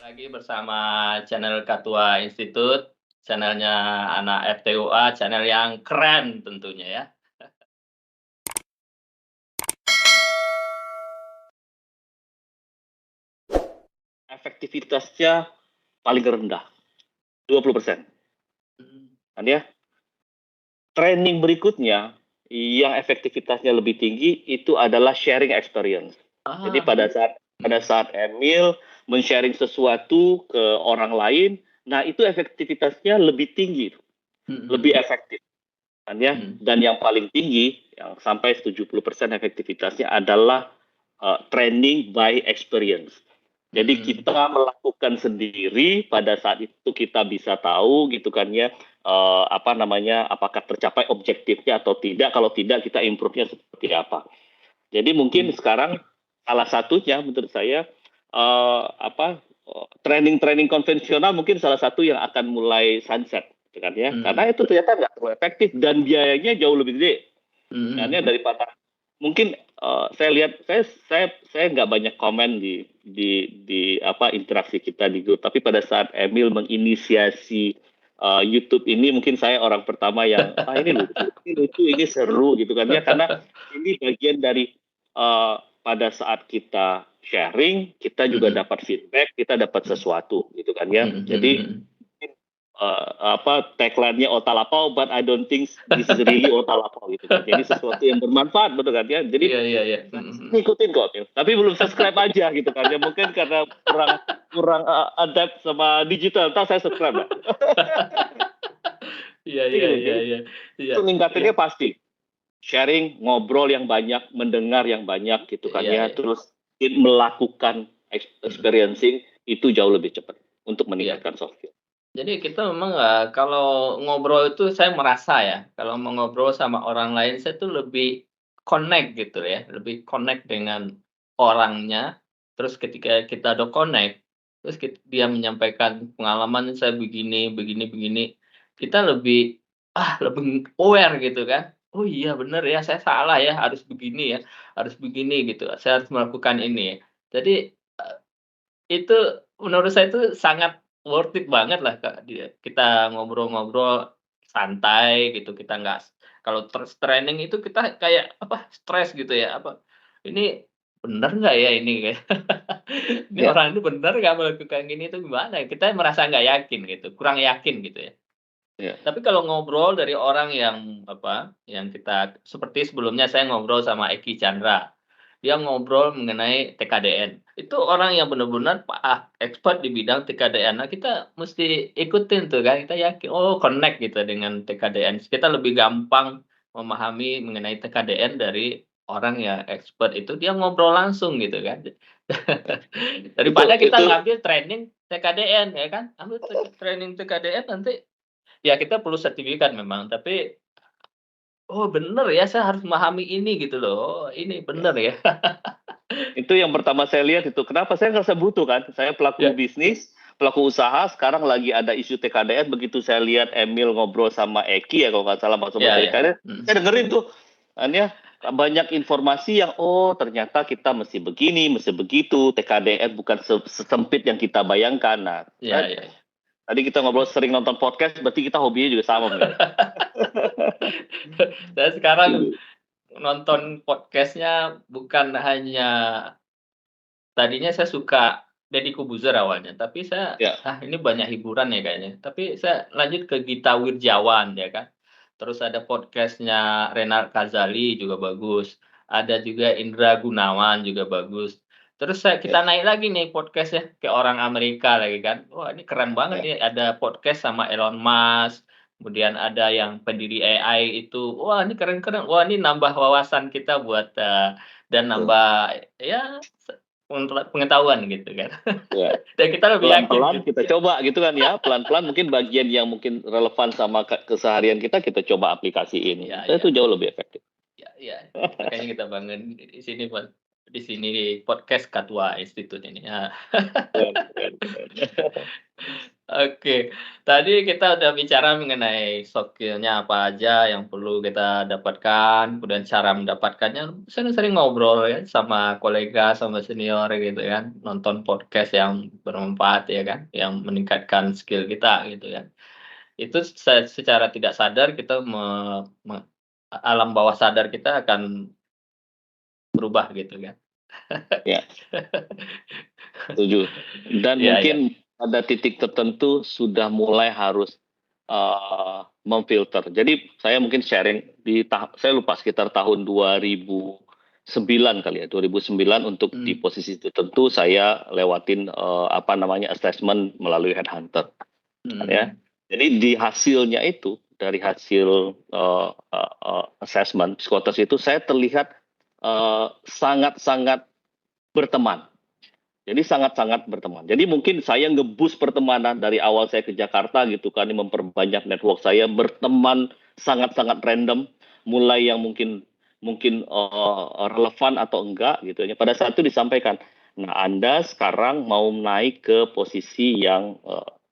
Lagi bersama channel Katua Institut, channelnya anak FTUA, channel yang keren tentunya ya. Efektivitasnya paling rendah, 20%. Kan ya? Training berikutnya yang efektivitasnya lebih tinggi itu adalah sharing experience. Jadi pada saat Emil men-sharing sesuatu ke orang lain, nah itu efektivitasnya lebih tinggi, lebih efektif. Kan ya? Dan yang paling tinggi, yang sampai 70% efektivitasnya adalah training by experience. Jadi kita melakukan sendiri, pada saat itu kita bisa tahu gitu kan ya, apakah tercapai objektifnya atau tidak. Kalau tidak, kita improve-nya seperti apa. Jadi mungkin sekarang salah satunya menurut saya training konvensional mungkin salah satu yang akan mulai sunset, gitu kan ya. Karena itu ternyata nggak terlalu efektif dan biayanya jauh lebih gede. Karena daripada mungkin saya lihat saya nggak banyak komen di interaksi kita di grup, tapi pada saat Emil menginisiasi YouTube ini, mungkin saya orang pertama yang ini lucu, ini seru gitu kan ya, karena ini bagian dari pada saat kita sharing, kita juga dapat feedback, kita dapat sesuatu gitu kan ya. Jadi tagline-nya Otalapau, but I don't think this is really Otalapau gitu kan. Jadi sesuatu yang bermanfaat, betul kan ya. Jadi ngikutin kok, tapi belum subscribe aja gitu kan ya. Mungkin karena kurang adapt sama digital. Ntar saya subscribe lah. Iya. Itu ningkatinnya pasti. Sharing, ngobrol yang banyak, mendengar yang banyak gitu kan ya. Terus melakukan experiencing itu jauh lebih cepat untuk meningkatkan soft skill. Jadi kita memang kalau ngobrol itu saya merasa ya, kalau mau ngobrol sama orang lain saya tuh lebih connect gitu ya, lebih connect dengan orangnya. Terus ketika kita udah connect, terus dia menyampaikan pengalaman saya begini, kita lebih aware gitu kan. Oh iya bener ya, saya salah ya, harus begini ya, harus begini gitu. Saya harus melakukan ini ya. Jadi itu menurut saya itu sangat worth it banget lah, Kak, kita ngobrol-ngobrol santai gitu, kita nggak kalau training itu kita kayak stres gitu ya, "Ini bener nggak ya ini?" "Ini orang itu bener nggak melakukan gini itu gimana ya?" Kita merasa nggak yakin gitu, kurang yakin gitu ya. Tapi kalau ngobrol dari orang yang yang kita seperti sebelumnya saya ngobrol sama Eki Chandra. Dia ngobrol mengenai TKDN. Itu orang yang benar-benar expert di bidang TKDN. Nah, kita mesti ikutin tuh kan, kita yakin, oh connect gitu dengan TKDN. Kita lebih gampang memahami mengenai TKDN dari orang yang expert itu, dia ngobrol langsung gitu kan. Daripada kita ngambil training TKDN ya kan, ambil training TKDN nanti ya kita perlu sertifikat memang, tapi oh bener ya saya harus memahami ini gitu loh, oh ini bener ya. Itu yang pertama saya lihat itu, kenapa saya ngerasa butuh kan, saya pelaku bisnis, pelaku usaha, sekarang lagi ada isu TKDN, begitu saya lihat Emil ngobrol sama Eki ya kalau nggak salah masuk TKDN, saya dengerin tuh, hanya banyak informasi yang ternyata kita mesti begini, mesti begitu, TKDN bukan sesempit yang kita bayangkan. Nah, tadi kita ngobrol sering nonton podcast, berarti kita hobinya juga sama. Saya sekarang nonton podcast-nya bukan hanya tadinya saya suka Deddy Corbuzier awalnya, tapi saya ini banyak hiburan ya kayaknya. Tapi saya lanjut ke Gita Wirjawan ya kan. Terus ada podcast-nya Renard Kazali juga bagus. Ada juga Indra Gunawan juga bagus. Terus kita naik lagi nih podcast-nya ke orang Amerika lagi kan. Wah, ini keren banget nih, ada podcast sama Elon Musk. Kemudian ada yang pendiri AI itu. Wah, ini keren-keren. Wah, ini nambah wawasan kita buat dan nambah ya pengetahuan gitu kan. Dan kita lebih yakin pelan-pelan gitu. kita coba gitu kan ya, pelan-pelan mungkin bagian yang mungkin relevan sama keseharian kita coba aplikasiin. Itu jauh lebih efektif. Ya. Makanya kita bangun di sini podcast Katua Institut ini. Oke, tadi kita udah bicara mengenai soft skill-nya apa aja yang perlu kita dapatkan, kemudian cara mendapatkannya, sering-sering ngobrol ya sama kolega, sama senior gitu kan, nonton podcast yang bermanfaat ya kan, yang meningkatkan skill kita gitu ya. Itu secara tidak sadar kita alam bawah sadar kita akan berubah gitu kan. Ya, setuju. Dan Iya iya. mungkin pada titik tertentu sudah mulai harus memfilter. Jadi saya mungkin sharing saya lupa sekitar tahun 2009 kali ya, 2009 untuk di Mmm, posisi tertentu saya lewatin apa namanya assessment melalui headhunter, ya. mhm, Jadi di hasilnya itu dari hasil assessment psikotes itu saya terlihat sangat-sangat berteman. Jadi sangat-sangat berteman. Jadi mungkin saya ngebus pertemanan dari awal saya ke Jakarta gitu kan, memperbanyak network saya, berteman sangat-sangat random, mulai yang mungkin mungkin relevan atau enggak gitu ya. Pada saat itu disampaikan, nah Anda sekarang mau naik ke posisi yang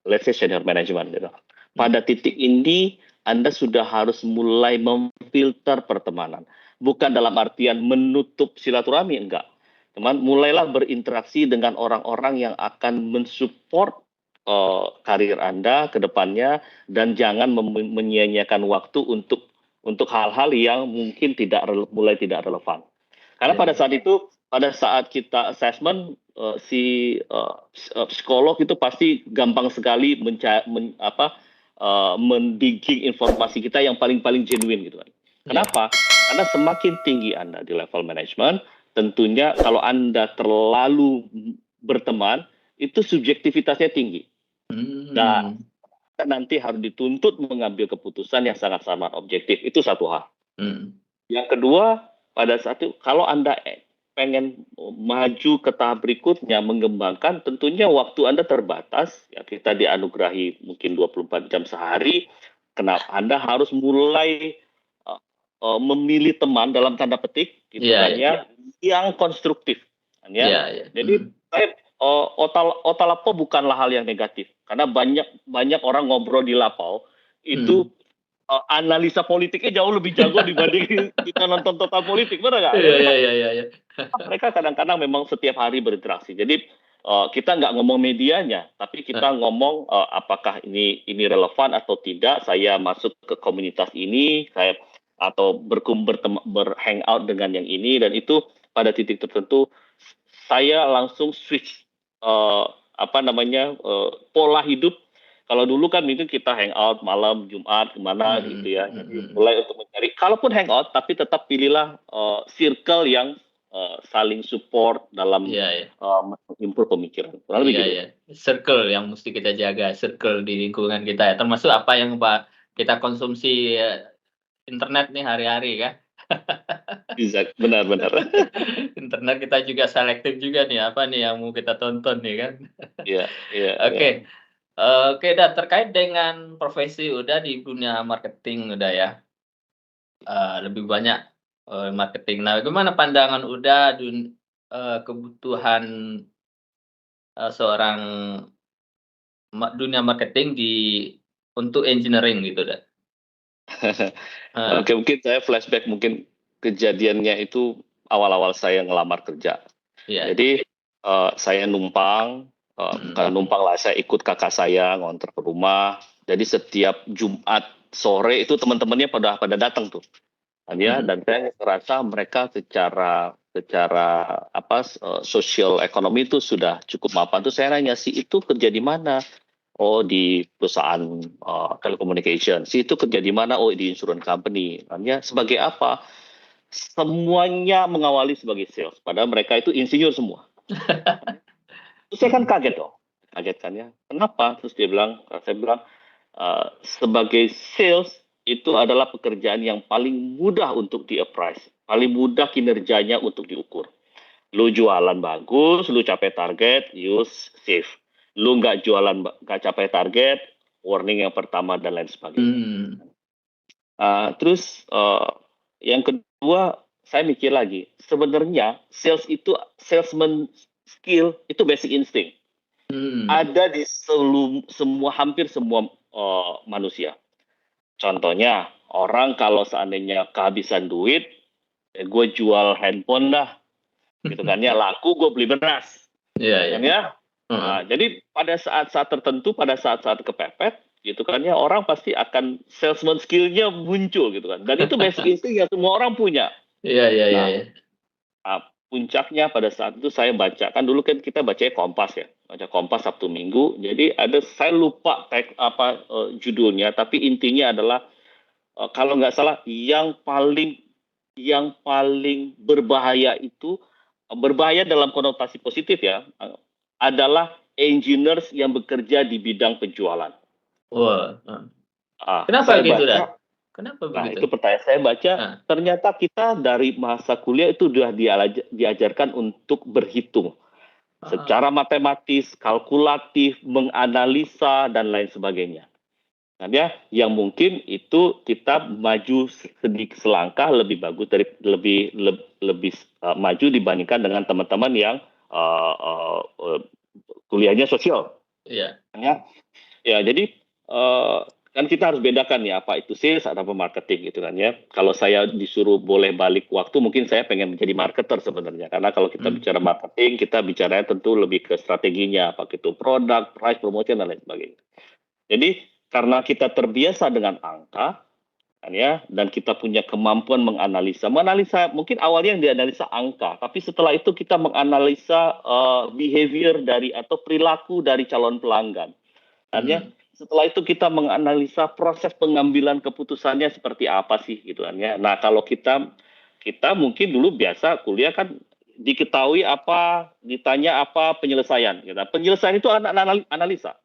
let's say senior management gitu. Pada mhm, titik ini Anda sudah harus mulai memfilter pertemanan. Bukan dalam artian menutup silaturahmi, enggak, teman mulailah berinteraksi dengan orang-orang yang akan mensupport karir Anda ke depannya, dan jangan menyia-nyiakan waktu untuk hal-hal yang mungkin mulai tidak relevan. Karena iya pada iya. saat itu, pada saat kita assessment, si psikolog itu pasti gampang sekali mendigging informasi kita yang paling genuine gitu kan. Iya. Kenapa? Karena semakin tinggi Anda di level manajemen, tentunya kalau Anda terlalu berteman, itu subjektivitasnya tinggi. Dan Mmm, nanti harus dituntut mengambil keputusan yang sangat-sangat objektif. Itu satu hal. mhm, Yang kedua, pada saat itu kalau Anda pengen maju ke tahap berikutnya, mengembangkan, tentunya waktu Anda terbatas. Ya, kita dianugerahi mungkin 24 jam sehari. Kenapa Anda harus mulai memilih teman dalam tanda petik gitu iya kan iya. ya, yang konstruktif kan ya. Iya iya, Jadi mhm, saya otalapo bukanlah hal yang negatif, karena banyak banyak orang ngobrol di lapau itu mhm. analisa politiknya jauh lebih jago dibanding kita nonton Total Politik, benar nggak? Iya Jadi iya kan iya iya iya. mereka kadang-kadang memang setiap hari berinteraksi. Jadi kita nggak ngomong medianya, tapi kita Heeh, ngomong apakah ini relevan atau tidak. Saya masuk ke komunitas ini, saya atau berhangout dengan yang ini, dan itu pada titik tertentu saya langsung switch apa namanya pola hidup. Kalau dulu kan mungkin kita hangout malam Jumat kemana gitu mhm ya. mhm Jadi mhm. mulai untuk mencari, kalaupun hangout, tapi tetap pilihlah circle yang saling support dalam Iya iya. improve pemikiran. Kurang Iya lebih gitu. iya. Circle yang mesti kita jaga, circle di lingkungan kita ya, termasuk apa yang kita konsumsi, internet nih hari-hari kan. Bisa, benar-benar. Internet kita juga selektif juga nih, apa nih yang mau kita tonton nih kan. Iya, iya, iya. Oke, oke dah terkait dengan profesi udah di dunia marketing udah ya, lebih banyak, marketing. Nah, gimana pandangan udah kebutuhan, seorang dunia marketing untuk engineering gitu dah? Heeh, Oke, mungkin saya flashback, mungkin kejadiannya itu awal-awal saya ngelamar kerja. iya iya, Jadi saya numpang, bukan mhm, numpang lah, saya ikut kakak saya ngontrak ke rumah. Jadi setiap Jumat sore itu teman-temannya pada pada datang tuh, kan ya. mhm, Dan saya ngerasa mereka secara secara sosial ekonomi itu sudah cukup mapan. Tuh saya nanya, si itu kerja di mana? Oh, di perusahaan telecommunication. Si itu kerja di mana? Oh, di insurance company. Kan ya, sebagai apa? Semuanya mengawali sebagai sales. Padahal mereka itu insinyur semua. Terus saya kan mhm, kaget dong, kaget kan ya. Kenapa? Terus dia bilang, saya bilang, sebagai sales itu adalah pekerjaan yang paling mudah untuk di-appraise, paling mudah kinerjanya untuk diukur. Lu jualan bagus, lu capai target, you save. Lu nggak jualan, nggak capai target, warning yang pertama dan lain sebagainya. mmm, Terus yang kedua, saya mikir lagi, sebenarnya sales itu salesman skill itu basic instinct. Ada di hampir semua manusia. Contohnya, orang kalau seandainya kehabisan duit, gue jual handphone dah, gitu kan ya, laku gue beli beras, Iya, iya. kan ya. Nah, jadi pada saat-saat tertentu, pada saat-saat kepepet, gitu kan ya, orang pasti akan salesman skill-nya muncul gitu kan. Dan itu basic instinct yang semua orang punya. Iya, iya, iya, Nah, iya. puncaknya pada saat itu saya baca, kan dulu kan kita bacanya Kompas ya, baca Kompas Sabtu Minggu. Jadi saya lupa judulnya, tapi intinya adalah kalau nggak salah yang paling berbahaya itu, berbahaya dalam konotasi positif ya, adalah engineers yang bekerja di bidang penjualan. Wah, kenapa Saya gitu, baca, Dan? Kenapa nah begitu? itu pertanyaan saya baca, Nah, ternyata kita dari masa kuliah itu sudah diajarkan untuk berhitung secara matematis, kalkulatif, menganalisa dan lain sebagainya. Nah, yang mungkin itu kita maju sedikit selangkah lebih bagus lebih maju dibandingkan dengan teman-teman yang uh, uh, uh, kuliahnya sosial. iya. Ya, jadi kan kita harus bedakan ya, apa itu sales atau marketing gitu kan ya. Kalau saya disuruh boleh balik waktu, mungkin saya pengen menjadi marketer sebenarnya. Karena kalau kita bicara marketing, kita bicaranya tentu lebih ke strateginya, apa itu produk, price, promotion dan lain sebagainya. Jadi karena kita terbiasa dengan angka, kan ya, dan kita punya kemampuan menganalisa mungkin awalnya yang dianalisa angka, tapi setelah itu kita menganalisa behavior dari atau perilaku dari calon pelanggan. Artinya setelah itu kita menganalisa proses pengambilan keputusannya seperti apa sih gitu kan ya. Nah, kalau kita mungkin dulu biasa kuliah kan diketahui apa, ditanya apa, penyelesaian gitu. Penyelesaian itu analisa.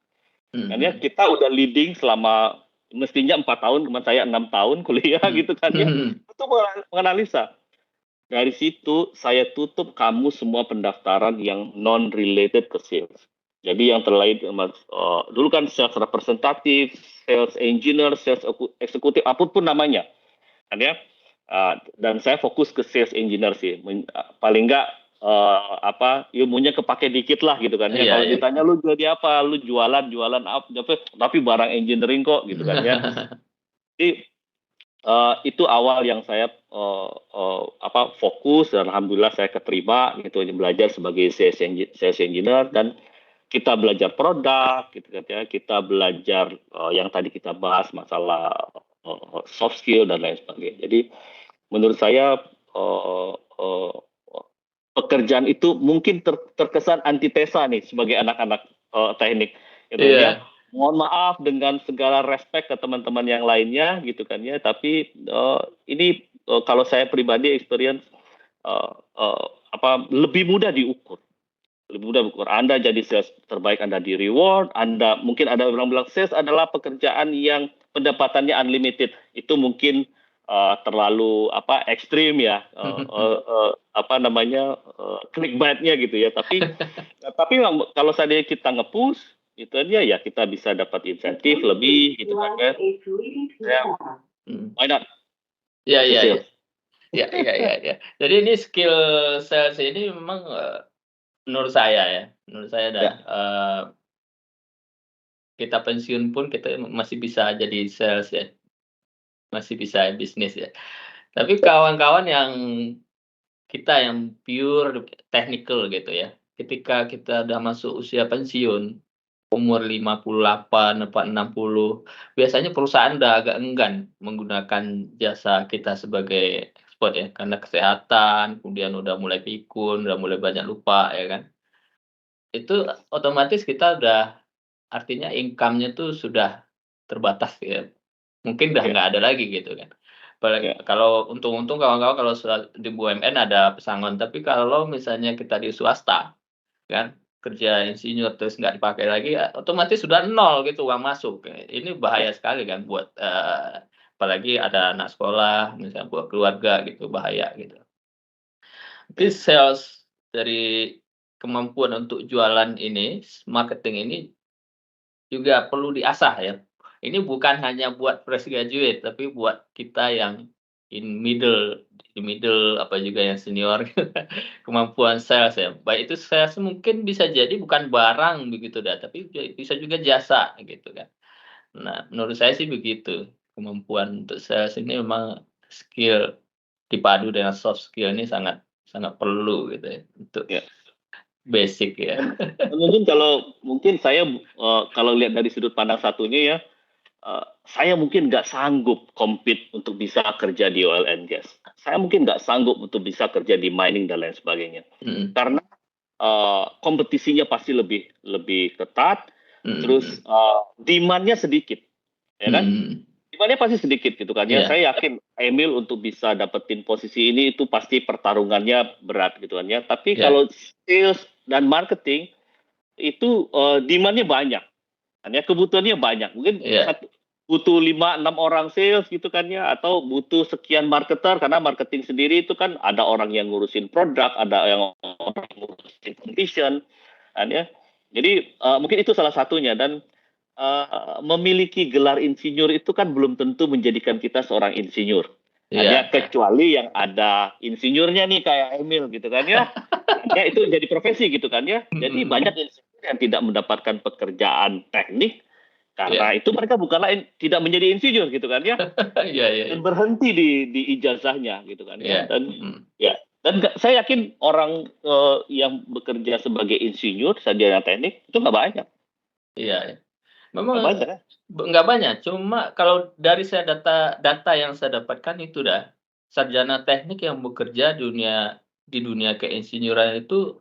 Kan ya, kita udah leading selama mestinya 4 tahun, teman saya 6 tahun kuliah gitu kan ya. Itu menganalisa. Dari situ saya tutup kamu semua pendaftaran yang non related ke sales. Jadi yang terlain dulu kan sales representatif, sales engineer, sales eksekutif, apapun namanya, kan ya. Dan saya fokus ke sales engineer sih. Paling enggak ilmunya kepake dikit lah gitu kan ya. Iya, Kalau iya. ditanya lu jadi apa, lu jualan apa, tapi barang engineering kok gitu kan ya. Jadi itu awal yang saya fokus, dan alhamdulillah saya keterima gitu, belajar sebagai sales engineer, dan kita belajar produk gitu kan ya, kita belajar yang tadi kita bahas masalah soft skill dan lain sebagainya. Jadi menurut saya pekerjaan itu mungkin terkesan antitesa nih sebagai anak-anak teknik gitu kan ya. Iya. Mohon maaf dengan segala respect ke teman-teman yang lainnya gitu kan ya, tapi ini kalau saya pribadi experience lebih mudah diukur. Lebih mudah diukur. Anda jadi sales terbaik, Anda di reward, Anda mungkin ada orang bilang sales adalah pekerjaan yang pendapatannya unlimited. Itu mungkin terlalu ekstrim ya, clickbaitnya gitu ya. Tapi kalau saya kita nge-push itu aja ya, kita bisa dapat insentif lebih gitu kan ya. Why not? Iya, As a iya, iya. sales. Iya, iya, iya, iya. Jadi ini skill sales ini memang, menurut saya ya, menurut saya dah, Ya. kita pensiun pun kita masih bisa jadi sales ya, masih bisa bisnis ya. Tapi kawan-kawan yang kita yang pure technical gitu ya, ketika kita udah masuk usia pensiun, umur 58 apa 60, biasanya perusahaan udah agak enggan menggunakan jasa kita sebagai ekspert ya, karena kesehatan, kemudian udah mulai pikun, udah mulai banyak lupa ya kan. Itu otomatis kita udah artinya income-nya tuh sudah terbatas ya, mungkin udah Ya. nggak ada lagi gitu kan. Apalagi Ya. kalau untung-untung kawan-kawan kalau di BUMN ada pesangon, tapi kalau misalnya kita di swasta kan, kerja insinyur terus nggak dipakai lagi, ya otomatis sudah nol gitu uang masuk. Ini Ya. bahaya sekali kan buat, apalagi ada anak sekolah, misalnya buat keluarga gitu, bahaya gitu. Tapi sales dari kemampuan untuk jualan ini, marketing ini juga perlu diasah ya. Ini bukan hanya buat fresh graduate, tapi buat kita yang in middle di middle, apa juga yang senior, kemampuan sales ya, baik itu sales mungkin bisa jadi bukan barang begitu dah, tapi bisa juga jasa gitu kan. Nah, menurut saya sih begitu, kemampuan untuk sales ini memang skill dipadu dengan soft skill ini sangat sangat perlu gitu ya, untuk Ya. basic ya. Mungkin mungkin saya kalau lihat dari sudut pandang satunya ya, saya mungkin nggak sanggup compete untuk bisa kerja di oil and gas. Saya mungkin nggak sanggup untuk bisa kerja di mining dan lain sebagainya. Karena kompetisinya pasti lebih lebih ketat, terus demand-nya sedikit, ya kan? Demand-nya pasti sedikit gitu kan ya. Iya. Saya yakin Emil untuk bisa dapetin posisi ini itu pasti pertarungannya berat gitu kan ya. Tapi Iya. kalau sales dan marketing itu demand-nya banyak, kan ya, kebutuhannya banyak. Mungkin Iya. butuh 5-6 orang sales gitu kan ya, atau butuh sekian marketer, karena marketing sendiri itu kan ada orang yang ngurusin produk, ada yang orang ngurusin competition, kan ya. Jadi mungkin itu salah satunya, dan memiliki gelar insinyur itu kan belum tentu menjadikan kita seorang insinyur. Kan ya, Iya. kecuali yang ada insinyurnya nih kayak Emil gitu kan ya. Ya itu jadi profesi gitu kan ya. Jadi banyak insinyur yang tidak mendapatkan pekerjaan teknik karena Iya. itu mereka bukanlah tidak menjadi insinyur gitu kan ya. Iya, iya, Dan iya. berhenti di ijazahnya gitu kan ya. Iya. Dan ya, dan saya yakin orang yang bekerja sebagai insinyur sarjana teknik itu nggak banyak. Iya, iya. Nggak Memang banyak ya. nggak banyak, cuma kalau dari saya data yang saya dapatkan itu dah, sarjana teknik yang bekerja di dunia keinsinyuran itu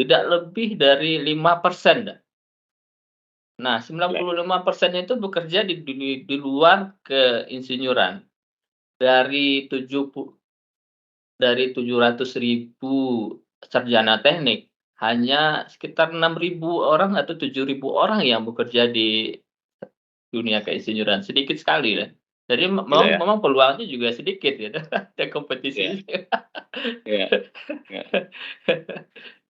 tidak lebih dari 5% dah. Nah, Ya. 95% itu bekerja di luar keinsinyuran. Dari 700.000 sarjana teknik, hanya sekitar 6.000 orang atau 7.000 orang yang bekerja di dunia keinsinyuran, sedikit sekali ya. Jadi Gila memang ya. memang peluangnya juga sedikit gitu, ada Iya. kompetisinya. Iya. Iya.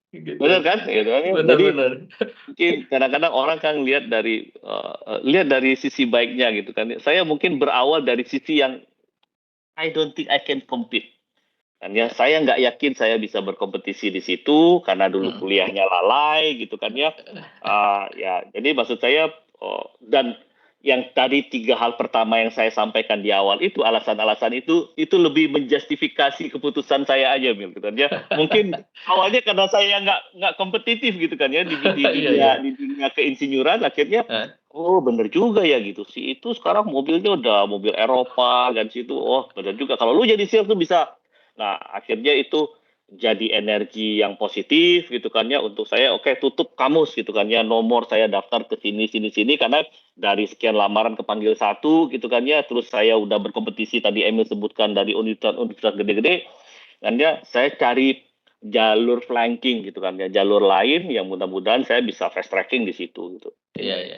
Gitu. Benar kan? Gitu kan ya. Benar, Jadi benar. mungkin kadang-kadang orang kan lihat dari sisi baiknya gitu kan. Saya mungkin berawal dari sisi yang I don't think I can compete. Kan ya, saya nggak yakin saya bisa berkompetisi di situ karena dulu Mhm. kuliahnya lalai gitu kan ya. Ya, jadi maksud saya dan yang tadi 3 hal pertama yang saya sampaikan di awal itu alasan-alasan itu lebih menjustifikasi keputusan saya aja, Mil, gitu kan ya. Mungkin awalnya karena saya nggak kompetitif gitu kan ya di Iya, iya. dunia keinsinyuran, akhirnya Heeh. oh bener juga ya gitu sih, itu sekarang mobilnya udah mobil Eropa dan situ, oh bener juga kalau lu jadi sales tuh bisa. Nah, akhirnya itu jadi energi yang positif gitu kan ya untuk saya, oke, tutup kamus gitu kan ya, nomor saya daftar ke sini sini sini karena dari sekian lamaran kepanggil satu gitu kan ya, terus saya udah berkompetisi tadi Emil sebutkan dari universitas gede-gede kan ya, saya cari jalur flanking gitu kan ya, jalur lain yang mudah-mudahan saya bisa fast tracking di situ gitu. Iya, iya.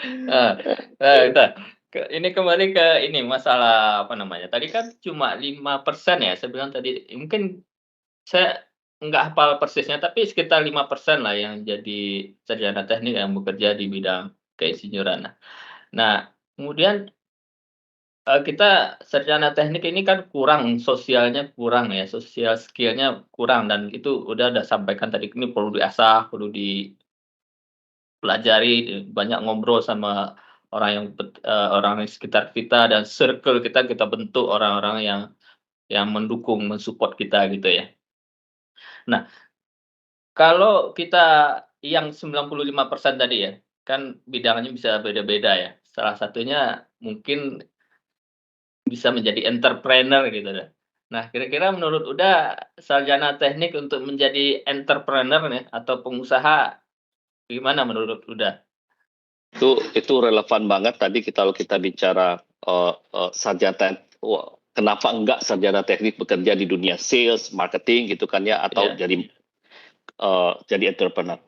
Heeh, entar, ini kembali ke ini, masalah apa namanya, tadi kan cuma 5% ya, saya bilang tadi, mungkin saya nggak hafal persisnya, tapi sekitar 5% lah yang jadi sarjana teknik yang bekerja di bidang keinsinyuran. Nah, kemudian, kita sarjana teknik ini kan kurang, sosialnya kurang ya, social skill-nya kurang, dan itu udah sampaikan tadi, ini perlu diasah, perlu dipelajari, banyak ngobrol sama orang di sekitar kita dan circle kita bentuk orang-orang yang mendukung, men-support kita gitu ya. Nah, kalau kita yang 95% tadi ya, kan bidangnya bisa beda-beda ya, salah satunya mungkin bisa menjadi entrepreneur gitu deh. Nah, kira-kira menurut Uda, sarjana teknik untuk menjadi entrepreneur nih atau pengusaha, gimana menurut Uda? Itu relevan banget tadi kalau kita bicara sarjana, kenapa enggak sarjana teknik bekerja di dunia sales, marketing gitu kan ya, atau Iya. jadi entrepreneur.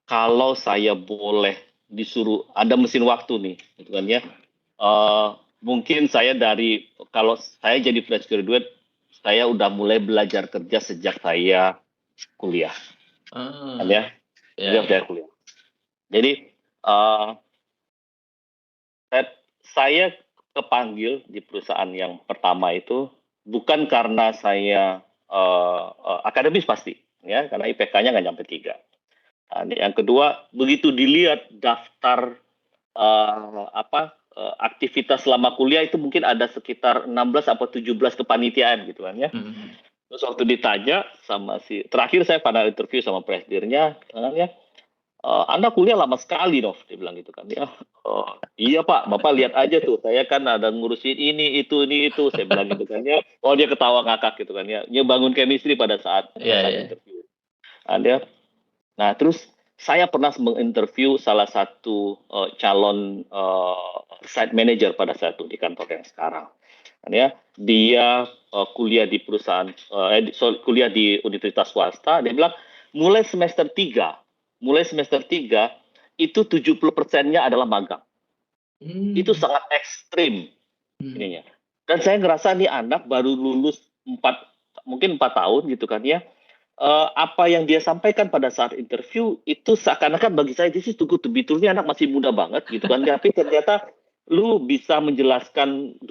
Kalau saya boleh disuruh ada mesin waktu nih, gitu kan ya. Mungkin kalau saya jadi fresh graduate, saya udah mulai belajar kerja sejak saya kuliah, kan Oh, ya, iya, sejak iya. saya kuliah. Jadi uh, saya kepanggil di perusahaan yang pertama itu bukan karena saya akademis pasti, ya, karena IPK-nya nggak nyampe 3. Nah, yang kedua, begitu dilihat daftar aktivitas selama kuliah itu mungkin ada sekitar 16 atau 17 kepanitiaan gitu kan ya. Terus waktu ditanya sama terakhir saya pada interview sama presidennya, ya, Anda kuliah lama sekali, Nov, dia bilang gitu kan ya. Iya Pak, Bapak lihat aja tuh, saya kan ada ngurusin ini, itu, saya bilang gitu kan ya. Oh, dia ketawa ngakak gitu kan ya. Dia bangun chemistry pada saat interview. Nah, terus saya pernah menginterview salah satu calon site manager pada saat itu di kantor yang sekarang. Ya, dia kuliah di perusahaan, kuliah di universitas swasta. Dia bilang mulai semester 3 itu 70%-nya adalah magang. Itu sangat ekstrim ininya. Dan saya ngerasa nih anak baru lulus mungkin 4 tahun gitu kan ya. Apa yang dia sampaikan pada saat interview itu seakan-akan bagi saya this is too good to be true, ini anak masih muda banget gitu kan. Tapi ternyata lu bisa menjelaskan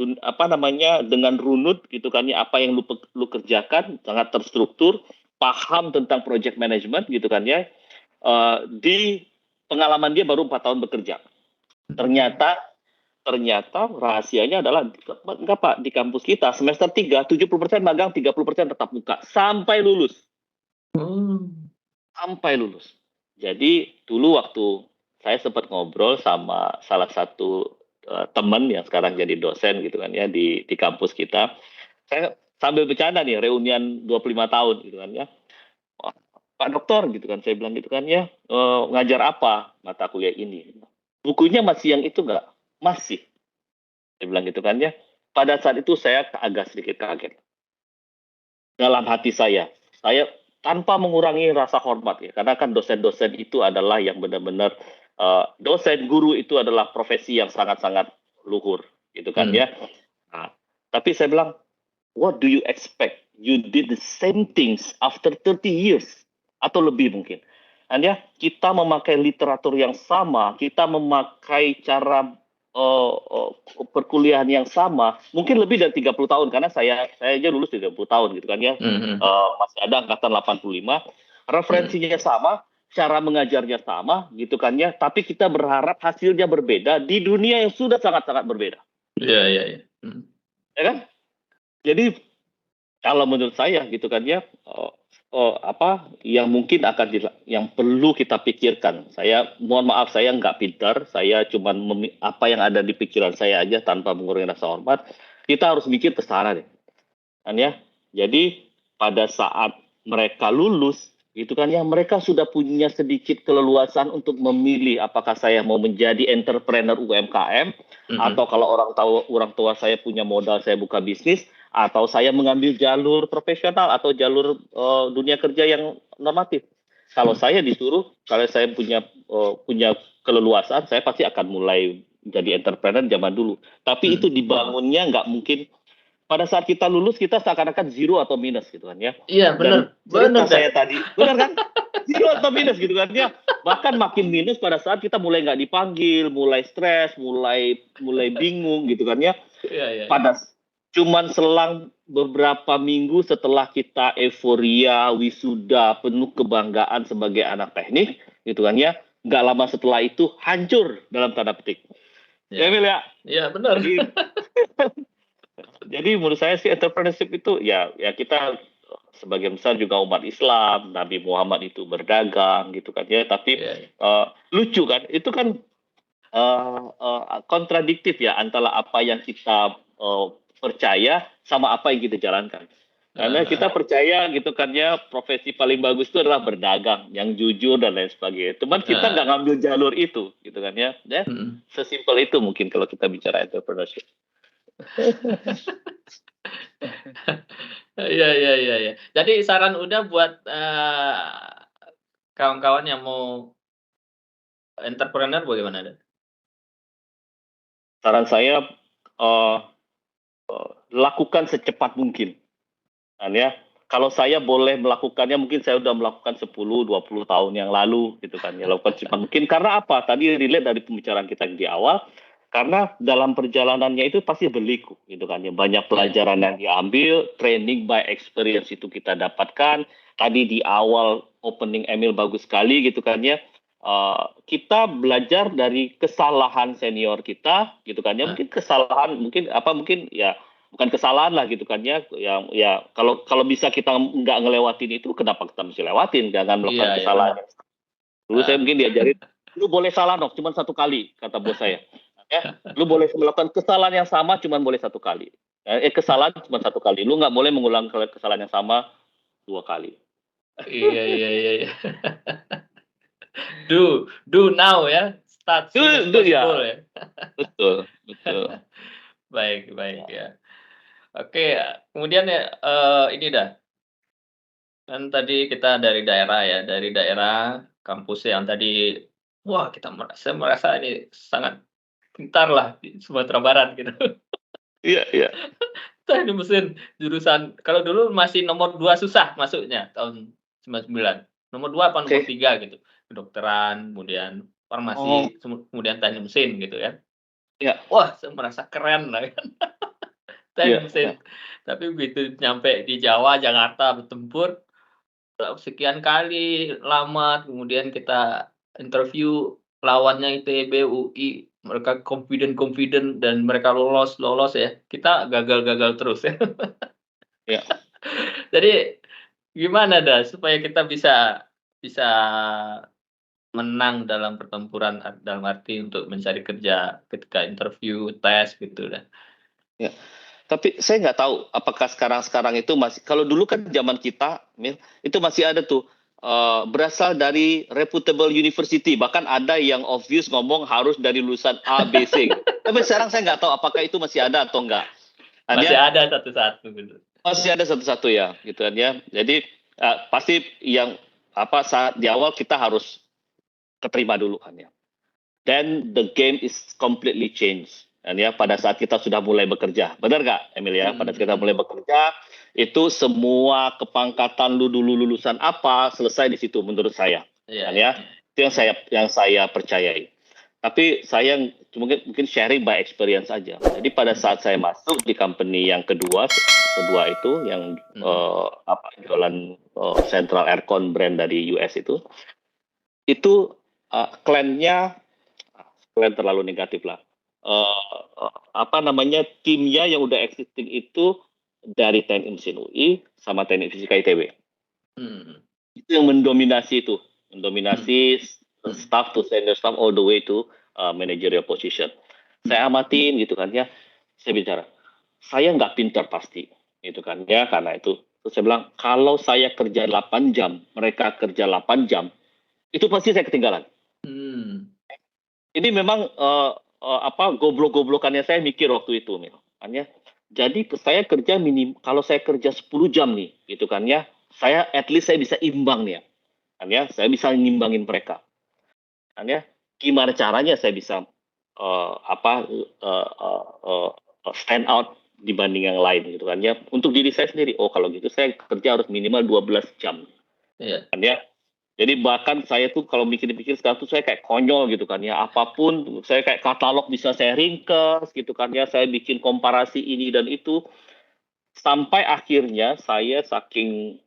dengan runut gitu kan ya, apa yang lu kerjakan sangat terstruktur, paham tentang project management gitu kan ya. Di pengalaman dia baru 4 tahun bekerja. Ternyata rahasianya adalah enggak Pak, di kampus kita semester 3 70% magang, 30% tetap muka sampai lulus. Sampai lulus. Jadi dulu waktu saya sempat ngobrol sama salah satu teman yang sekarang jadi dosen gitu kan ya di kampus kita. Saya sambil bercanda nih reunian 25 tahun gitu kan ya. Pak Dokter gitu kan, saya bilang gitu kan ya, ngajar apa mata kuliah ini? Bukunya masih yang itu enggak? Masih. Saya bilang gitu kan ya. Pada saat itu saya agak sedikit kaget. Dalam hati saya tanpa mengurangi rasa hormat ya, karena kan dosen-dosen itu adalah yang benar-benar dosen guru itu adalah profesi yang sangat-sangat luhur gitu kan ya. Nah, tapi saya bilang, what do you expect? You did the same things after 30 years atau lebih mungkin. Dan ya, kita memakai literatur yang sama, kita memakai cara perkuliahan yang sama, mungkin lebih dari 30 tahun karena saya aja lulus 30 tahun gitu kan ya. Masih ada angkatan 85, referensinya sama, cara mengajarnya sama gitu kan ya, tapi kita berharap hasilnya berbeda di dunia yang sudah sangat-sangat berbeda. Iya. Ya kan? Jadi kalau menurut saya gitu kan ya, yang mungkin yang perlu kita pikirkan. Saya mohon maaf, saya nggak pintar, saya cuma apa yang ada di pikiran saya aja tanpa mengurangi rasa hormat. Kita harus mikir ke sana deh, kan ya. Jadi pada saat mereka lulus, gitu kan ya, mereka sudah punya sedikit keleluasan untuk memilih apakah saya mau menjadi entrepreneur UMKM atau kalau orang tua saya punya modal, saya buka bisnis, atau saya mengambil jalur profesional atau jalur dunia kerja yang normatif. Kalau saya disuruh, kalau saya punya keleluasan, saya pasti akan mulai jadi entrepreneur zaman dulu. Tapi itu dibangunnya nggak mungkin pada saat kita lulus kita seakan-akan zero atau minus gitu kan ya. Iya benar. Benar saya tadi, benar kan? Zero atau minus gitu kan ya. Bahkan makin minus pada saat kita mulai nggak dipanggil, mulai stres, mulai bingung gitu kan ya. Iya. Pada cuman selang beberapa minggu setelah kita euforia, wisuda, penuh kebanggaan sebagai anak teknik gitu kan ya. Nggak lama setelah itu hancur dalam tanda petik. Ya, Emil ya? Iya benar. Jadi menurut saya sih entrepreneurship itu ya kita sebagian besar juga umat Islam, Nabi Muhammad itu berdagang gitu kan ya, tapi lucu kan, itu kan kontradiktif ya antara apa yang kita percaya sama apa yang kita jalankan. Karena kita percaya gitu kan ya, profesi paling bagus itu adalah berdagang, yang jujur dan lain sebagainya. Cuman kita nggak ngambil jalur itu gitu kan ya. Sesimpel itu mungkin kalau kita bicara entrepreneurship. Iya. Jadi saran udah buat kawan-kawan yang mau entrepreneur bagaimana? Saran saya lakukan secepat mungkin. Dan ya, kalau saya boleh melakukannya mungkin saya sudah melakukan 10-20 tahun yang lalu gitu kan ya, lakukan secepat mungkin. Karena apa? Tadi relate dari pembicaraan kita di awal, Karena dalam perjalanannya itu pasti berliku gitu kan ya. Banyak pelajaran yang diambil, training by experience itu kita dapatkan. Tadi di awal opening Emil bagus sekali gitu kan ya. Kita belajar dari kesalahan senior kita gitu kan ya. Mungkin kesalahan mungkin ya bukan kesalahan lah gitu kan ya. Yang ya kalau bisa kita nggak ngelewatin itu, kenapa kita mesti lewatin? Jangan melakukan kesalahan. Dulu saya mungkin diajarin, lu boleh salah Nok, cuma 1 kali, kata bos saya. Ya, lu boleh melakukan kesalahan yang sama, cuma boleh 1 kali. Kesalahan cuma 1 kali. Lu nggak boleh mengulang kesalahan yang sama 2 kali. Iya. Do now ya, start soon as possible ya. Betul. Baik ya. Oke, kemudian ya ini dah. Kan tadi kita dari daerah kampus yang tadi, wah saya merasa ini sangat pintar lah di Sumatera Barat gitu. Iya. Teknik mesin jurusan kalau dulu masih nomor 2 susah masuknya tahun 99. Nomor 2 apa nomor 3 gitu. Kedokteran, kemudian farmasi, kemudian teknik mesin gitu ya. Iya. Wah, saya merasa keren lah kan. Teknik mesin. Tapi begitu nyampe di Jawa, Jakarta bertempur, sekian kali lama, kemudian kita interview lawannya ITB, UI, mereka confident dan mereka lolos ya. Kita gagal terus ya. Iya. Jadi gimana supaya kita bisa menang dalam pertempuran dalam arti untuk mencari kerja ketika interview, tes gitu dah. Ya. Tapi saya nggak tahu apakah sekarang itu masih, kalau dulu kan zaman kita, Mil, itu masih ada tuh berasal dari reputable university, bahkan ada yang obvious ngomong harus dari lulusan A, B, C. Tapi sekarang saya nggak tahu apakah itu masih ada atau enggak. Masih ada satu-satu gitu. Masih ada satu-satu ya, gitu kan ya. Jadi pasti yang saat di awal kita harus keterima dulu kan ya. Then the game is completely changed. Dan ya pada saat kita sudah mulai bekerja, benar nggak Emil ya? Pada saat kita mulai bekerja, itu semua kepangkatan lu dulu lulusan apa selesai di situ menurut saya. Dan ya itu yang saya percayai. Tapi saya mungkin sharing by experience aja. Jadi pada saat saya masuk di company yang kedua itu yang jualan Central Aircon brand dari US itu klan terlalu negatif lah. Timnya yang udah existing itu dari Teknik Mesin UI sama Teknik Fisika ITB. Itu yang mendominasi staff to senior staff all the way to managerial position. Saya amatin gitu kan ya. Saya bicara, saya nggak pintar pasti gitu kan ya, karena itu. Terus saya bilang, kalau saya kerja 8 jam, mereka kerja 8 jam, itu pasti saya ketinggalan. Ini memang goblok-goblokannya saya mikir waktu itu, Mil. Kan ya. Jadi saya kerja kalau saya kerja 10 jam nih, gitu kan ya, at least saya bisa imbang nih ya. Kan ya, saya bisa ngimbangin mereka. Kan ya, gimana caranya saya bisa stand out dibanding yang lain gitu kan ya. Untuk diri saya sendiri, kalau gitu saya kerja harus minimal 12 jam. Kan ya. Jadi bahkan saya tuh kalau mikir-mikir sekarang tuh saya kayak konyol gitu kan ya. Apapun saya kayak katalog bisa saya ringkas gitu kan ya. Saya bikin komparasi ini dan itu. Sampai akhirnya saya saking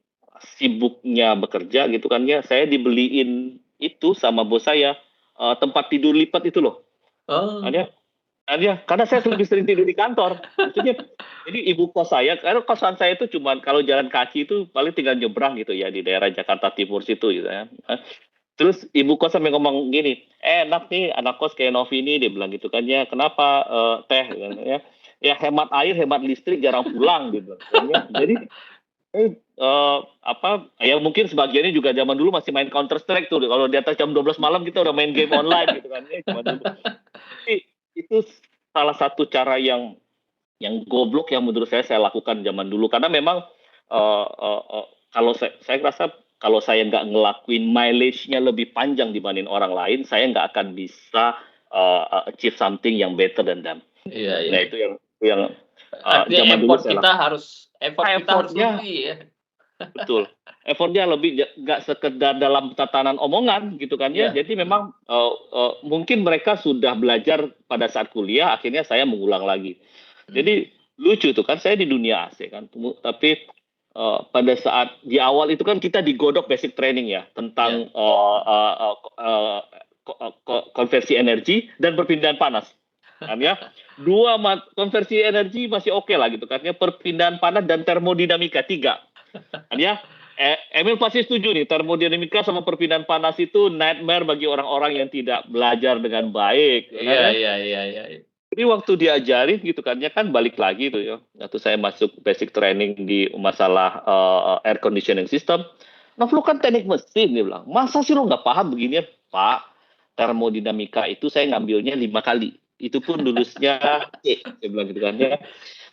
sibuknya bekerja gitu kan ya. Saya dibeliin itu sama bos saya tempat tidur lipat itu loh. Karena saya lebih sering tidur di kantor. Maksudnya, jadi ibu kos saya, karena kosan saya itu cuma kalau jalan kaki itu paling tinggal nyebrang gitu ya di daerah Jakarta Timur situ gitu ya. Terus ibu kos sampai ngomong gini, enak nih anak kos kayak Novi ini, dia bilang gitu kan ya, kenapa teh ya? Ya hemat air, hemat listrik, jarang pulang gitu. Jadi ya mungkin sebagiannya juga zaman dulu masih main Counter Strike tuh. Kalau di atas jam 12 malam kita udah main game online gitu kan ya. Itu salah satu cara yang goblok yang menurut saya lakukan zaman dulu, karena memang kalau saya rasa kalau saya nggak ngelakuin mileage-nya lebih panjang dibanding orang lain, saya nggak akan bisa achieve something yang better than them. Nah itu yang artinya effort kita harus lebih ya. Betul. Effortnya lebih nggak sekedar dalam tatanan omongan gitu kan ya. Iya. Jadi memang mungkin mereka sudah belajar pada saat kuliah, akhirnya saya mengulang lagi. Mhm. Jadi lucu tuh kan saya di dunia AC kan, tapi pada saat di awal itu kan kita digodok basic training ya Iya. tentang konversi energi dan perpindahan panas. Kan ya, konversi energi masih oke lah gitu kan ya, perpindahan panas dan termodinamika tiga. Kan ya, Emil pasti setuju nih, termodinamika sama perpindahan panas itu nightmare bagi orang-orang yang tidak belajar dengan baik, ya kan Iya ya. iya iya iya. Jadi waktu diajarin gitu kan ya kan balik lagi tuh ya. Waktu saya masuk basic training di masalah air conditioning system. Nah, lu kan teknik mesin dia bilang. Masa sih lu nggak paham begini ya, Pak? Termodinamika itu saya ngambilnya 5 kali. Itu pun lulusnya C, saya bilang gitu kan ya.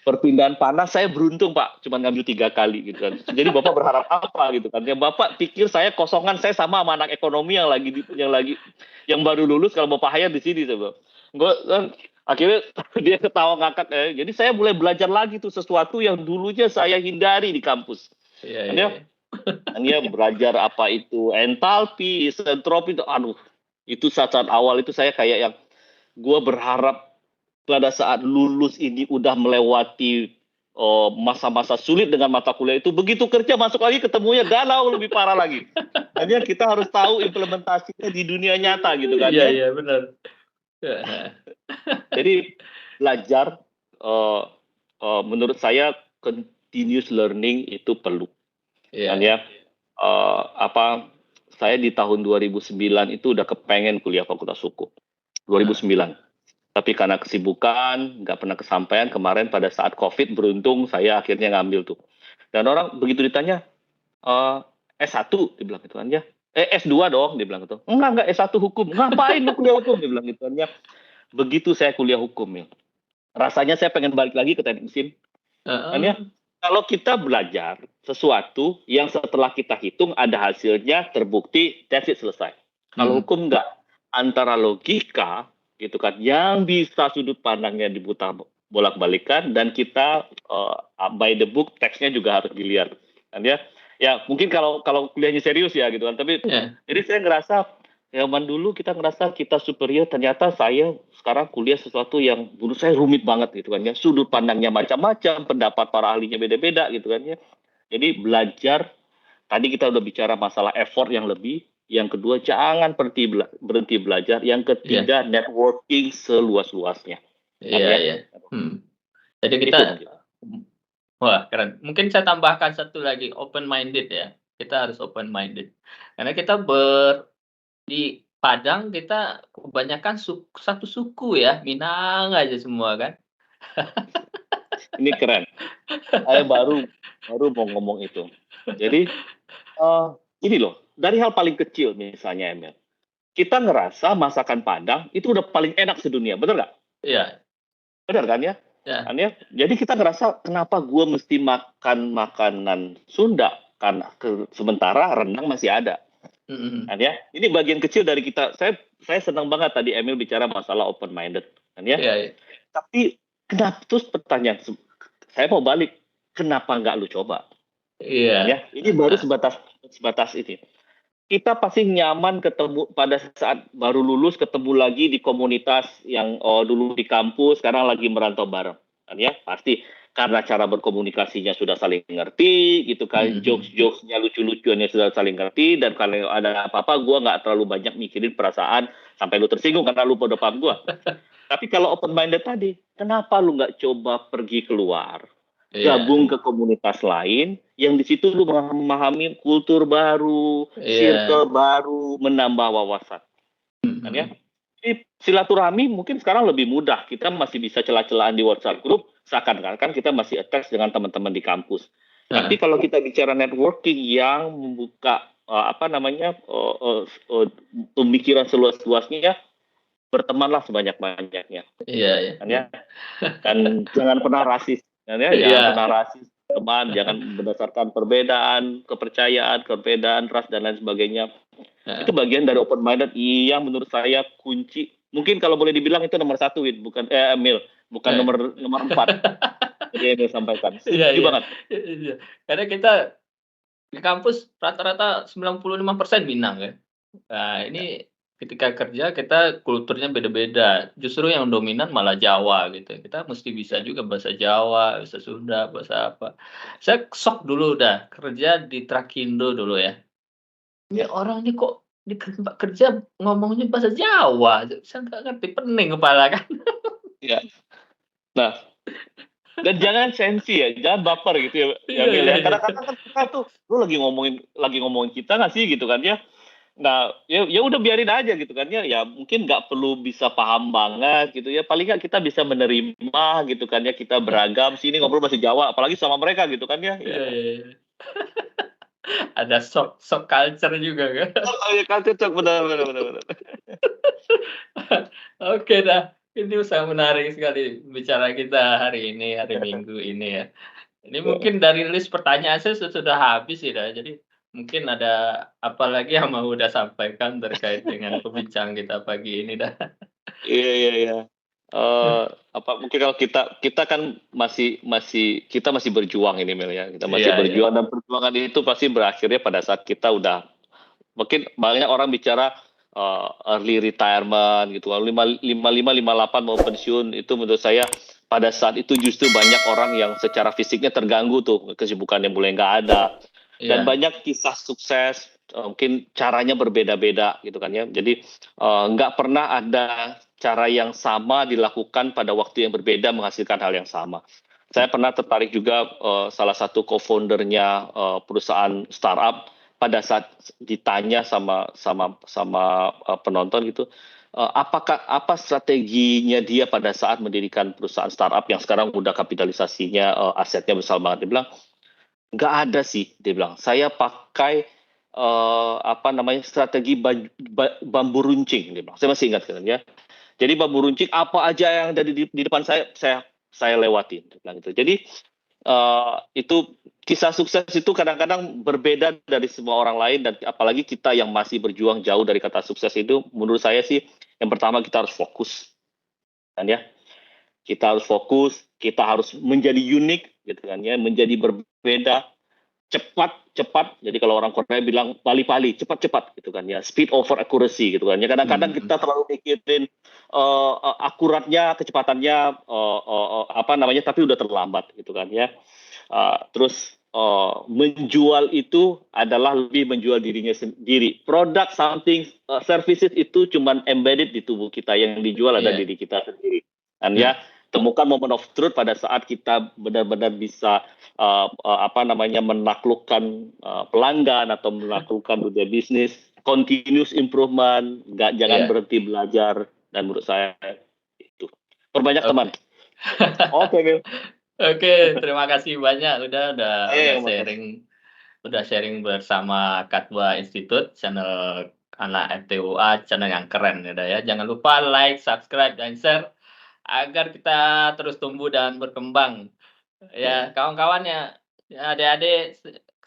Perpindahan panas saya beruntung Pak, cuma ngambil 3 kali gitu kan. Jadi Bapak berharap apa gitu kan? Ya Bapak pikir saya kosongan saya sama anak ekonomi yang baru lulus kalau Bapak hire di sini saya bilang. Gue kan akhirnya dia ketawa ngakak ya. Jadi saya mulai belajar lagi tuh sesuatu yang dulunya saya hindari di kampus. Iya Kan iya ya, iya. kan ya belajar apa itu entalpi, isentropi itu aduh. Itu saat-saat awal itu saya kayak yang gue berharap pada saat lulus ini udah melewati masa-masa sulit dengan mata kuliah itu, begitu kerja masuk lagi ketemunya galau lebih parah lagi. Hanya kita harus tahu implementasinya di dunia nyata gitu kan Iya ya. iya, benar. Heeh. Jadi belajar menurut saya continuous learning itu perlu Iya kan iya. ya. Apa saya di tahun 2009 itu udah kepengen kuliah Fakultas Hukum. Heeh. 2009. Tapi karena kesibukan, nggak pernah kesampaian. Kemarin pada saat COVID, beruntung saya akhirnya ngambil tuh. Dan orang begitu ditanya, eh S1, dibilang gitu kan ya. S2 dong, dibilang gitu. Enggak, S1 hukum. Ngapain lu kuliah hukum? Dibilang gitu kan ya. Begitu saya kuliah hukum ya. Rasanya saya pengen balik lagi ke teknik mesin. Kan ya, Heeh. kalau kita belajar sesuatu yang setelah kita hitung ada hasilnya, terbukti, that's it, selesai. Kalau Mhm. hukum enggak, antara logika gitu kan yang bisa sudut pandangnya diputar bolak-balikan dan kita by the book teksnya juga harus dilihat kan ya. Ya mungkin kalau kalau kuliahnya serius ya gitu kan, tapi Iya. jadi saya ngerasa zaman dulu kita ngerasa kita superior, ternyata saya sekarang kuliah sesuatu yang menurut saya rumit banget gitu kan ya, sudut pandangnya macam-macam, pendapat para ahlinya beda-beda gitu kan ya. Jadi belajar, tadi kita udah bicara masalah effort yang lebih, yang kedua jangan berhenti belajar, yang Iya. ketiga networking seluas-luasnya kan Iya ya. iya. Mhm. Jadi kita Itu mungkin. wah keren. Mungkin saya tambahkan satu lagi, open minded ya. Kita harus open minded. Karena kita di Padang kita kebanyakan satu suku ya, Minang aja semua kan. Ini keren, saya baru baru mau ngomong itu. Jadi ini loh, dari hal paling kecil misalnya Emil, kita ngerasa masakan Padang itu udah paling enak sedunia, bener nggak? Iya, Bener kan ya? ya. Kan ya? Jadi kita ngerasa kenapa gue mesti makan makanan Sunda karena sementara rendang masih ada. Mhm. Kan ya? Ini bagian kecil dari kita. Saya senang banget tadi Emil bicara masalah open minded, kan ya? Iya iya. Tapi kenapa terus pertanyaan saya mau balik, kenapa nggak lu coba? Kan Iya. ya? Ini baru sebatas ini. Kita pasti nyaman ketemu pada saat baru lulus, ketemu lagi di komunitas yang dulu di kampus sekarang lagi merantau bareng kan ya, pasti karena cara berkomunikasinya sudah saling ngerti gitu kan, Mhm. jokes-jokesnya, lucu-lucuannya sudah saling ngerti, dan kalau ada apa-apa gue nggak terlalu banyak mikirin perasaan sampai lu tersinggung karena lu pada depan gue. Tapi kalau open minded tadi, kenapa lu nggak coba pergi keluar, Iya. gabung ke komunitas lain, yang di situ lu memahami kultur baru, Iya. circle baru, menambah wawasan, kan ya? Mhm. Jadi silaturahmi mungkin sekarang lebih mudah. Kita masih bisa celah-celahan di WhatsApp grup, seakan-akan kita masih attach dengan teman-teman di kampus. Tapi Heeh. kalau kita bicara networking yang membuka apa namanya pemikiran seluas-luasnya, bertemanlah sebanyak-banyaknya, Iya iya. kan ya? Dan jangan pernah rasis, kan ya? Jangan Iya. pernah rasis teman, jangan berdasarkan perbedaan kepercayaan, perbedaan ras dan lain sebagainya. Itu Heeh. bagian dari open minded yang menurut saya kunci. Mungkin kalau boleh dibilang itu nomor satu, Wid, bukan Emil, bukan Heeh. nomor nomor 4. Jadi Emil sampaikan. Iya Setuju iya. banget. Iya. Karena kita Di kampus rata-rata 95% Minang ya. Nah, ini ketika kerja kita kulturnya beda-beda, justru yang dominan malah Jawa gitu. Kita mesti bisa juga bahasa Jawa, bahasa Sunda, bahasa apa. Saya shock dulu dah kerja di Trakindo dulu ya. Ini orang ini kok di tempat kerja ngomongnya bahasa Jawa, saya nggak ngerti, pening kepala kan. Iya. Nah, dan jangan sensi ya, jangan baper gitu ya Iya Mil iya ya. iya. Kadang-kadang kan kita tuh, lu lagi ngomongin kita nggak sih gitu kan ya. Nah, ya udah biarin aja gitu kan ya. Ya mungkin nggak perlu bisa paham banget gitu ya. Paling nggak kita bisa menerima gitu kan ya. Kita beragam sini ngobrol bahasa Jawa, apalagi sama mereka gitu kan ya. Ya. Iya iya iya. Ada shock shock culture juga kan. Oh ya kan cocok benar benar benar benar. Oke dah, ini sangat menarik sekali bicara kita hari ini, hari Minggu ini ya. Ini Ya. mungkin dari list pertanyaan saya sudah habis ya, dah. Jadi mungkin ada apa lagi yang mau udah sampaikan terkait dengan pembicaraan kita pagi ini dah. Iya iya iya. Apa mungkin kalau kita kita kan masih masih kita masih berjuang ini Mel ya. Kita masih Iya iya. berjuang dan perjuangan itu pasti berakhirnya pada saat kita udah mungkin banyak orang bicara early retirement gitu. Kalau 55 58 mau pensiun itu menurut saya pada saat itu justru banyak orang yang secara fisiknya terganggu tuh, kesibukannya mulai nggak ada. Dan Iya. banyak kisah sukses, mungkin caranya berbeda-beda gitu kan ya. Jadi nggak pernah ada cara yang sama dilakukan pada waktu yang berbeda menghasilkan hal yang sama. Saya pernah tertarik juga salah satu co-foundernya perusahaan startup pada saat ditanya sama penonton gitu, apa strateginya dia pada saat mendirikan perusahaan startup yang sekarang udah kapitalisasinya asetnya besar banget. Dia bilang nggak ada sih, dia bilang. Saya pakai apa namanya strategi bambu runcing, dia bilang. Saya masih ingat kan ya. Jadi bambu runcing apa aja yang ada di depan saya lewatin, dia bilang gitu. Jadi itu kisah sukses itu kadang-kadang berbeda dari semua orang lain dan apalagi kita yang masih berjuang jauh dari kata sukses itu menurut saya sih yang pertama kita harus fokus kan ya kita harus fokus kita harus menjadi unik gitu kan ya menjadi berbeda cepat jadi kalau orang Korea bilang pali-pali cepat-cepat gitu kan ya speed over accuracy gitu kan ya kadang-kadang Mhm. kita terlalu mikirin akuratnya kecepatannya apa namanya tapi udah terlambat gitu kan ya. Terus menjual itu adalah lebih menjual dirinya sendiri. Produk, something, services itu cuma embedded di tubuh kita. Yang dijual ada Iya. diri kita sendiri. Dan Nah, ya, temukan moment of truth pada saat kita benar-benar bisa apa namanya menaklukkan pelanggan atau menaklukkan dunia bisnis. Continuous improvement, jangan iya. berhenti belajar. Dan menurut saya itu. Perbanyak teman. Oke. Oke, Mil. Oke, terima kasih banyak udah Yang makasih. sharing bersama Katwa Institute, channel anak FTUA, channel yang keren ya, Dah, ya. Jangan lupa like, subscribe, dan share agar kita terus tumbuh dan berkembang. Ya, kawan-kawan ya, ya adik-adik,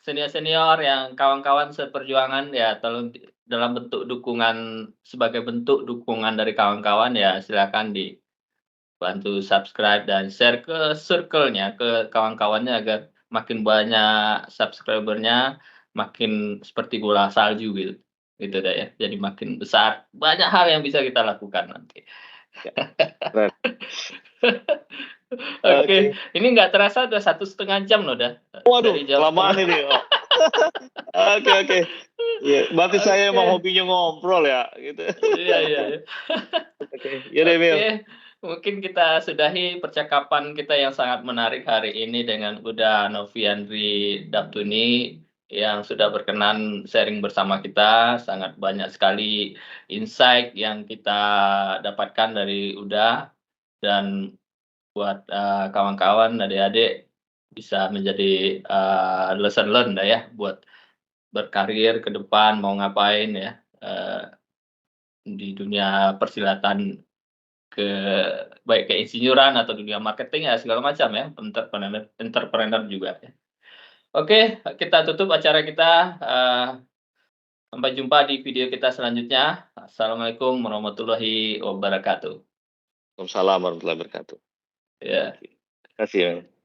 senior-senior yang kawan-kawan seperjuangan ya tolong dalam bentuk dukungan sebagai bentuk dukungan dari kawan-kawan ya silakan dibantu subscribe dan share ke circle-nya, ke kawan-kawannya agar makin banyak subscriber-nya, makin seperti bola salju gitu. Gitu dah ya. Jadi makin besar, banyak hal yang bisa kita lakukan nanti. Ya, keren. Oke, Oke. ini nggak terasa udah 1,5 jam loh dah, Waduh, dari jam kelamaan 10. ini. Oh. Oke, oke. Iya, berarti saya emang Oke, hobinya ngobrol ya, gitu. iya iya iya. Oke, ya deh, Mil. Oke, mungkin kita sudahi percakapan kita yang sangat menarik hari ini dengan Uda Noviandri Daptuni yang sudah berkenan sharing bersama kita. Sangat banyak sekali insight yang kita dapatkan dari Uda dan buat, kawan-kawan, adik-adik bisa menjadi, lesson learn dah ya buat berkarir ke depan mau ngapain ya, di dunia persilatan ke baik keinsinyuran atau dunia marketing ya segala macam ya, entrepreneur entrepreneur juga ya. Oke, kita tutup acara kita, sampai jumpa di video kita selanjutnya. Assalamualaikum warahmatullahi wabarakatuh. Waalaikumsalam warahmatullahi wabarakatuh. Ya. Terima kasih, Mil.